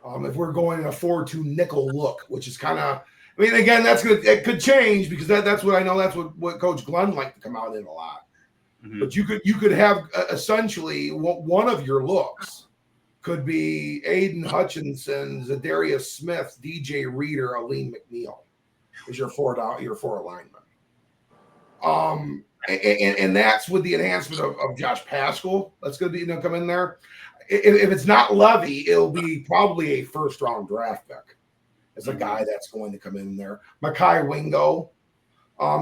if we're going in a 4-2 nickel look, which is kind of, I mean, again, it could change because that's what I know. That's what Coach Glenn liked to come out in a lot. Mm-hmm. But you could have essentially one of your looks could be Aiden Hutchinson, Zadarius Smith, DJ Reader, Aline McNeil is your four linemen. And that's with the enhancement of Josh Paschal. That's going to be come in there. If it's not Levy, it'll be probably a first-round draft pick as a guy that's going to come in there. Makai Wingo,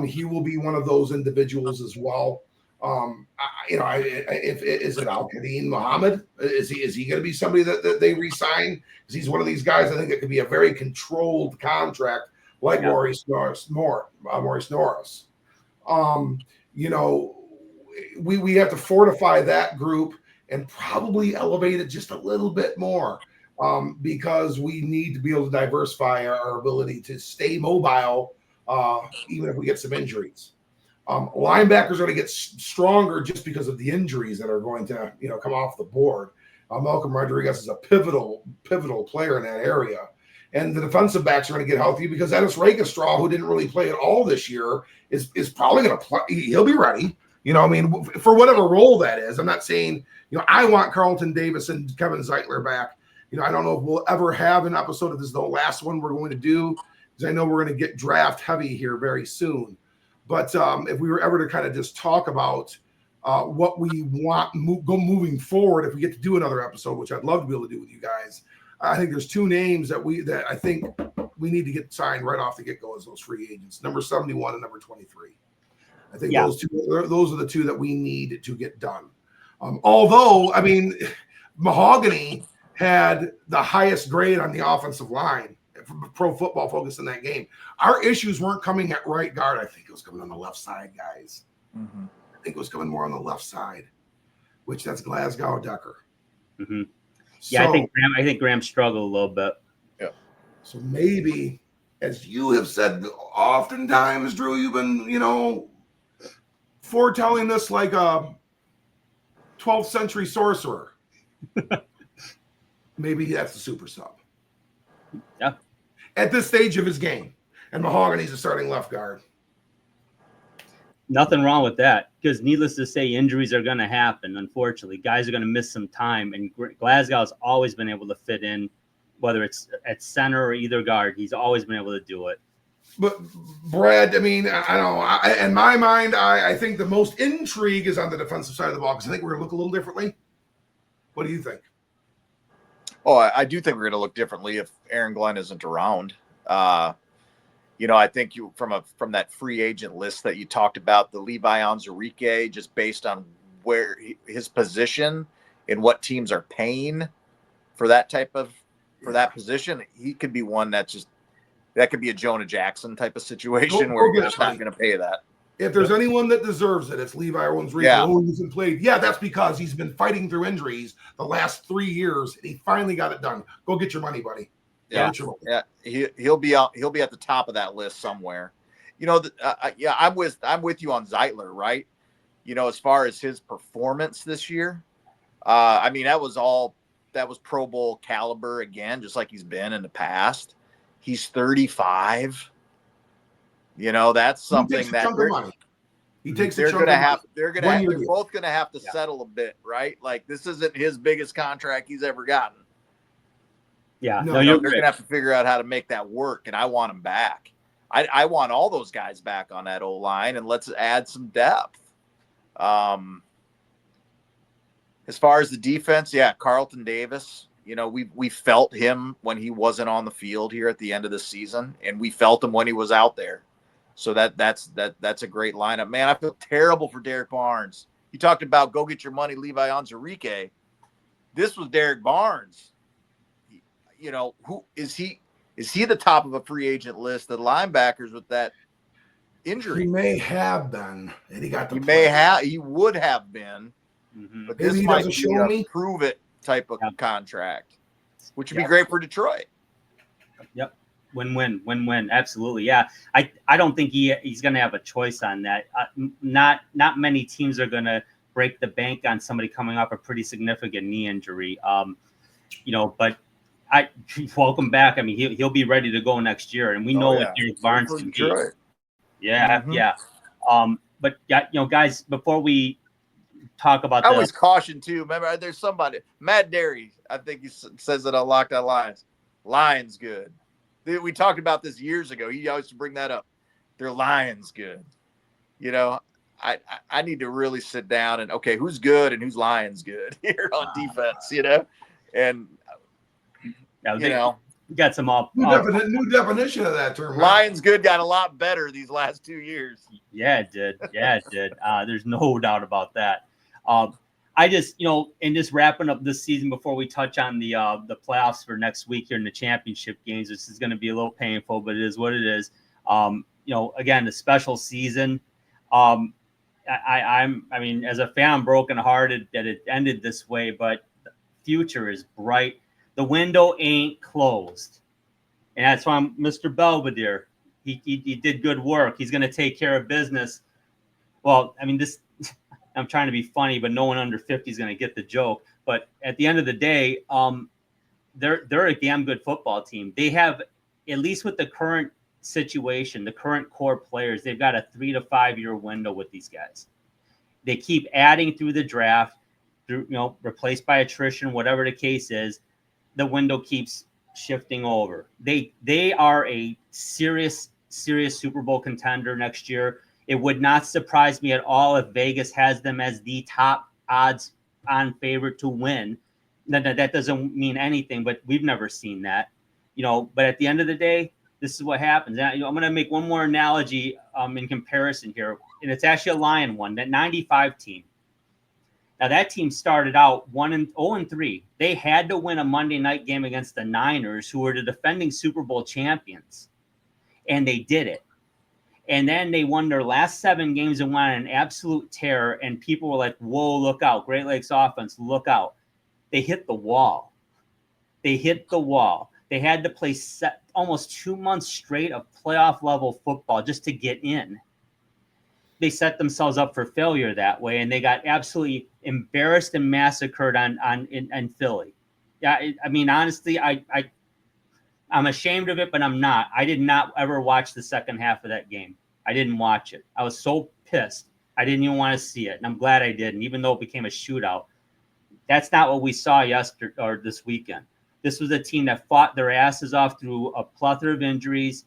he will be one of those individuals as well. Is it Al-Qadim Muhammad? Is he going to be somebody that they re-sign? Because he's one of these guys I think that could be a very controlled contract like Maurice Norris. We have to fortify that group and probably elevate it just a little bit more because we need to be able to diversify our ability to stay mobile even if we get some injuries. Linebackers are going to get stronger just because of the injuries that are going to come off the board. Malcolm Rodriguez is a pivotal player in that area. And the defensive backs are going to get healthy because Ennis Rakestraw, who didn't really play at all this year, is probably going to play. He'll be ready. For whatever role that is. I'm not saying, I want Carlton Davis and Kevin Zeitler back. I don't know if we'll ever have an episode of this, the last one we're going to do, because I know we're going to get draft heavy here very soon. But if we were ever to kind of just talk about what we want moving forward, if we get to do another episode, which I'd love to be able to do with you guys, I think there's two names that I think we need to get signed right off the get-go as those free agents, number 71 and number 23. I think those are the two that we need to get done. Although, I mean, Mahogany had the highest grade on the offensive line from Pro Football Focus in that game. Our issues weren't coming at right guard. I think it was coming on the left side, guys. Mm-hmm. I think it was coming more on the left side, which that's Glasgow Decker. Mm-hmm. Yeah, so, I think Graham struggled a little bit. Yeah. So maybe, as you have said oftentimes, Drew, you've been, foretelling this like a 12th century sorcerer. Maybe that's the super sub. Yeah. At this stage of his game. And Mahogany's a starting left guard. Nothing wrong with that, because needless to say, injuries are going to happen. Unfortunately, guys are going to miss some time, and Glasgow has always been able to fit in, whether it's at center or either guard. He's always been able to do it. But Brad, I mean, I don't know. In my mind, I think the most intrigue is on the defensive side of the ball because I think we're going to look a little differently. What do you think? Oh, I do think we're going to look differently if Aaron Glenn isn't around. I think from that free agent list that you talked about, the Levi Onwuzurike, just based on where his position and what teams are paying for that that position, he could be one that could be a Jonah Jackson type of situation where you're just not going to pay that. If there's anyone that deserves it, it's Levi Onwuzurike. Yeah. Oh, he hasn't played. Yeah, that's because he's been fighting through injuries the last 3 years, and he finally got it done. Go get your money, buddy. Yeah, he'll be out. He'll be at the top of that list somewhere. I'm with you on Zeitler, right? As far as his performance this year, I mean that was Pro Bowl caliber again, just like he's been in the past. He's 35. That's something that he takes. They're both going to have to settle a bit, right? Like this isn't his biggest contract he's ever gotten. Yeah, they're going to have to figure out how to make that work, and I want him back. I want all those guys back on that O-line, and let's add some depth. As far as the defense, Carlton Davis. We felt him when he wasn't on the field here at the end of the season, and we felt him when he was out there. So that's a great lineup. Man, I feel terrible for Derek Barnes. You talked about go get your money, Levi Onwuzurike. This was Derek Barnes who is he? Is he the top of a free agent list? The linebackers with that injury. He may have been, and he got the. He would have been, but Maybe this he might doesn't be show a me. prove it type of contract, which would be great for Detroit. Yep. Win-win. Absolutely. Yeah. I don't think he's going to have a choice on that. Not many teams are going to break the bank on somebody coming off a pretty significant knee injury. But I welcome back. I mean, he'll be ready to go next year, and we know what Derek Barnes can be. Yeah. Yeah. But guys, before we talk about I always caution too. Remember, there's somebody, Matt Derry, I think he says it on Locked On Lions. Lions good. We talked about this years ago. He always bring that up. Their Lions good. I need to really sit down and who's good and who's Lions good here on defense. And we got some new definition of that term. Lions good got a lot better these last 2 years. Yeah, it did. There's no doubt about that. I just, and just wrapping up this season before we touch on the playoffs for next week here in the championship games. This is going to be a little painful, but it is what it is. Again, the special season. I mean, as a fan, I'm brokenhearted that it ended this way, but the future is bright. The window ain't closed, and that's why I'm Mr. Belvedere. He did good work. He's going to take care of business. Well, I mean, I'm trying to be funny, but no one under 50 is going to get the joke. But at the end of the day, they're a damn good football team. They have, at least with the current situation, the current core players, they've got a 3 to 5 year window with these guys. They keep adding through the draft, replaced by attrition, whatever the case is. The window keeps shifting over. They are a serious Super Bowl contender next year. It would not surprise me at all if Vegas has them as the top odds on favorite to win. That doesn't mean anything, but we've never seen that. But at the end of the day, this is what happens. I'm going to make one more analogy in comparison here, and it's actually a Lion one, that 95 team. Now, that team started out 0-3. They had to win a Monday night game against the Niners, who were the defending Super Bowl champions, and they did it. And then they won their last 7 games and won an absolute tear. And people were like, whoa, look out. Great Lakes offense, look out. They hit the wall. They had to play almost 2 months straight of playoff level football just to get in. They set themselves up for failure that way. And they got absolutely embarrassed and massacred in Philly. Yeah, I mean, honestly, I'm ashamed of it, but I'm not. I did not ever watch the second half of that game. I didn't watch it. I was so pissed. I didn't even want to see it. And I'm glad I didn't, even though it became a shootout. That's not what we saw yesterday or this weekend. This was a team that fought their asses off through a plethora of injuries,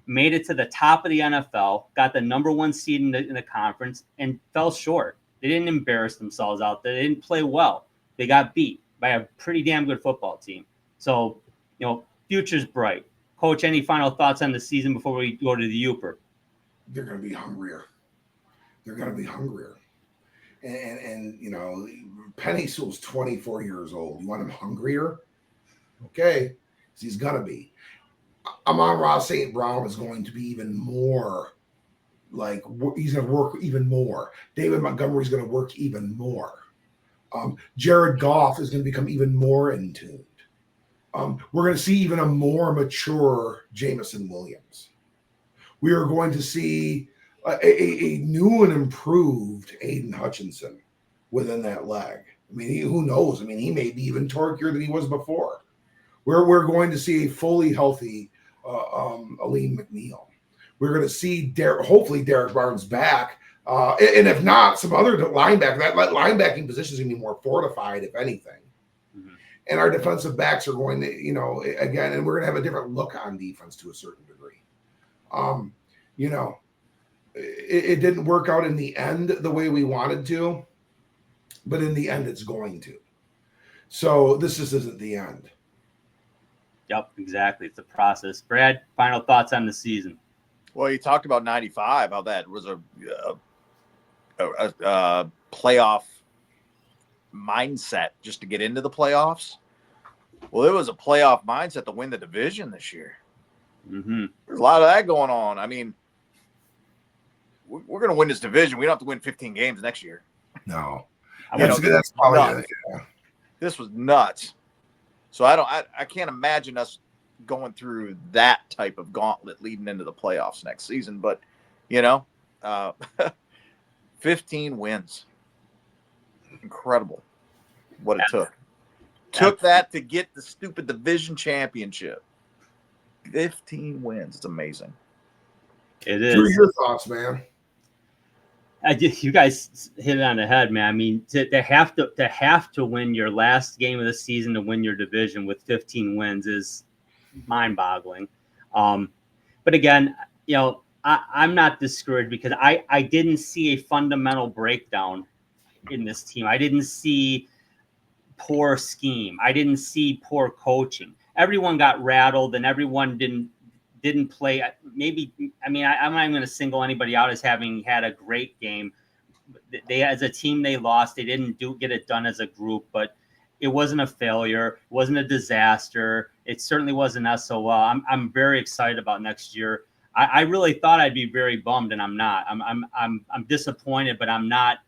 made it to the top of the NFL, got the number 1 seed in the conference, and fell short. They didn't embarrass themselves out there. They didn't play well. They got beat by a pretty damn good football team. So, future's bright. Coach, any final thoughts on the season before we go to the Uper? They're going to be hungrier. And Penny Sewell's 24 years old. You want him hungrier? Okay. He's going to be. Amon-Ra St. Brown is going to be even more he's going to work even more. David Montgomery's going to work even more. Jared Goff is going to become even more in tune. We're going to see even a more mature Jameson Williams. We are going to see a new and improved Aiden Hutchinson within that leg. I mean, who knows? I mean, he may be even torquier than he was before. We're going to see a fully healthy Aleem McNeil. We're going to see hopefully Derek Barnes back. And if not, some other linebacker. That linebacking position is going to be more fortified, if anything. Mm-hmm. And our defensive backs are going to, again, and we're going to have a different look on defense to a certain degree. It didn't work out in the end the way we wanted to, but in the end, it's going to. So this just isn't the end. Yep, exactly. It's a process. Brad, final thoughts on the season? Well, you talked about 95, how that was a playoff mindset just to get into the playoffs. Well, it was a playoff mindset to win the division this year. Mm-hmm. There's a lot of that going on. I mean, we're going to win this division. We don't have to win 15 games next year. No. That's probably This was nuts. So I can't imagine us going through that type of gauntlet leading into the playoffs next season. But, 15 wins. Incredible what it took. Took that to get the stupid division championship. 15 wins. It's amazing. It is. What are your thoughts, man? You guys hit it on the head, man. I mean, to have to win your last game of the season to win your division with 15 wins is mind-boggling. But again, I'm not discouraged because I didn't see a fundamental breakdown in this team. I didn't see poor scheme. I didn't see poor coaching. Everyone got rattled and everyone didn't play. Maybe, I'm not even going to single anybody out as having had a great game. They, as a team, they lost. They didn't get it done as a group, but it wasn't a failure. It wasn't a disaster. It certainly wasn't SOL. I'm very excited about next year. I really thought I'd be very bummed, and I'm not. I'm disappointed, but I'm not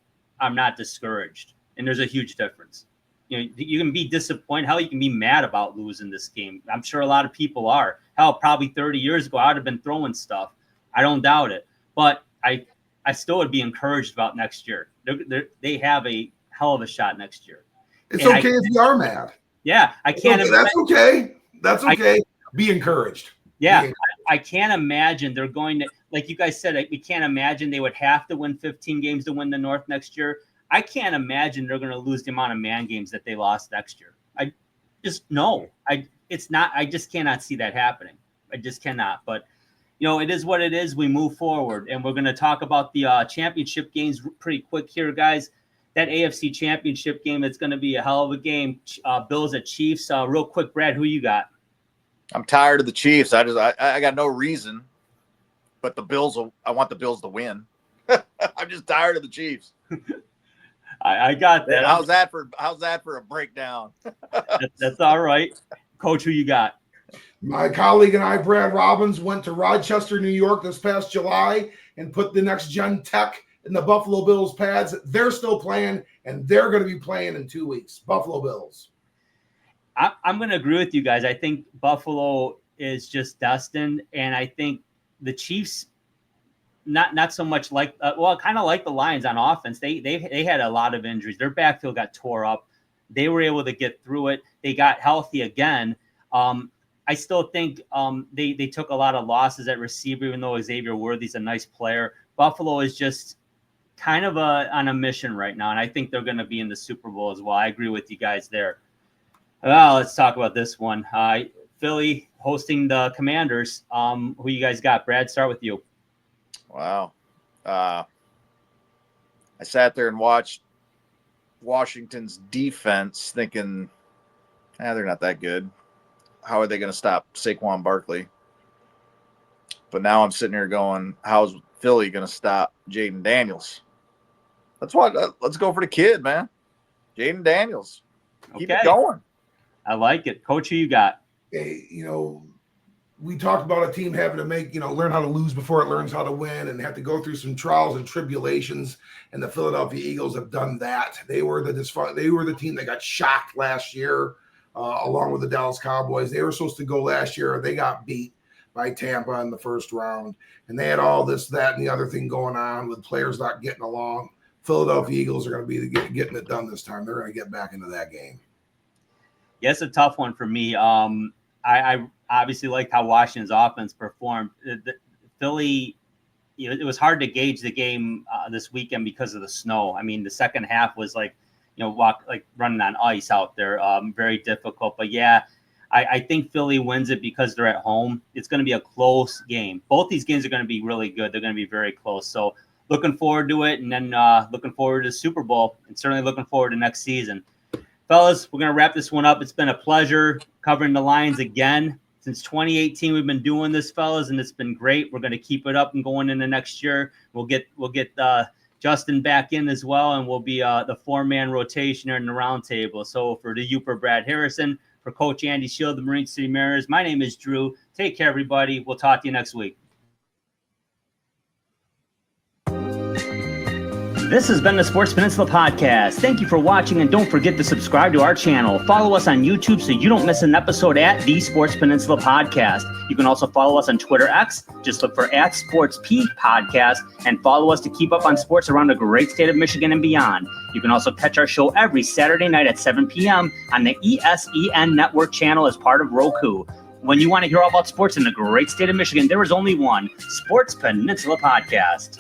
discouraged. And there's a huge difference. You can be disappointed. Hell, you can be mad about losing this game. I'm sure a lot of people are. Hell, probably 30 years ago, I would have been throwing stuff. I don't doubt it. But I still would be encouraged about next year. They have a hell of a shot next year. It's okay if you are mad. Yeah, I can't. That's okay. That's okay. Be encouraged. Yeah, I can't imagine they're going to, like you guys said, we can't imagine they would have to win 15 games to win the North next year. I can't imagine they're going to lose the amount of man games that they lost next year. I just I just cannot see that happening. I just cannot. But, it is what it is. We move forward, and we're going to talk about the championship games pretty quick here, guys. That AFC championship game, it's going to be a hell of a game. Bills at Chiefs. Real quick, Brad, who you got? I'm tired of the Chiefs. I got no reason, but I want the Bills to win. I'm just tired of the Chiefs. I got that. How's that for a breakdown? That's all right. Coach, who you got? My colleague and I, Brad Robbins, went to Rochester, New York this past July and put the next gen tech in the Buffalo Bills pads. They're still playing, and they're going to be playing in 2 weeks. Buffalo Bills. I'm going to agree with you guys. I think Buffalo is just destined, and I think the Chiefs not so much kind of like the Lions on offense. They had a lot of injuries. Their backfield got tore up. They were able to get through it. They got healthy again. I still think they took a lot of losses at receiver, even though Xavier Worthy's a nice player. Buffalo is just kind of on a mission right now, and I think they're going to be in the Super Bowl as well. I agree with you guys there. Well, let's talk about this one. Philly hosting the Commanders. Who you guys got? Brad, start with you. Wow. I sat there and watched Washington's defense thinking, they're not that good. How are they going to stop Saquon Barkley? But now I'm sitting here going, how's Philly going to stop Jayden Daniels? Let's go for the kid, man. Jayden Daniels. Keep it going. I like it. Coach, who you got? Hey, we talked about a team having to learn how to lose before it learns how to win and have to go through some trials and tribulations. And the Philadelphia Eagles have done that. They were the team that got shocked last year, along with the Dallas Cowboys. They were supposed to go last year. They got beat by Tampa in the first round. And they had all this, that, and the other thing going on with players not getting along. Philadelphia Eagles are going to be getting it done this time. They're going to get back into that game. Yeah, it's a tough one for me. I obviously liked how Washington's offense performed. Philly, it was hard to gauge the game this weekend because of the snow. I mean, the second half was like running on ice out there. Very difficult. But yeah, I think Philly wins it because they're at home. It's going to be a close game. Both these games are going to be really good. They're going to be very close. So looking forward to it, and then looking forward to the Super Bowl, and certainly looking forward to next season. Fellas, we're going to wrap this one up. It's been a pleasure covering the Lions again. Since 2018, we've been doing this, fellas, and it's been great. We're going to keep it up and going into next year. We'll get Justin back in as well, and we'll be the four-man rotation here in the round table. So for the Uper Brad Harrison, For Coach Andy Shield, the Marine City Mariners, my name is Drew. Take care, everybody. We'll talk to you next week. This has been the Sports Peninsula Podcast. Thank you for watching, and don't forget to subscribe to our channel. Follow us on YouTube so you don't miss an episode at the Sports Peninsula Podcast. You can also follow us on Twitter X. Just look for @SportsP Podcast, and follow us to keep up on sports around the great state of Michigan and beyond. You can also catch our show every Saturday night at 7 p.m. on the ESEN Network channel as part of Roku. When you want to hear all about sports in the great state of Michigan, there is only one, Sports Peninsula Podcast.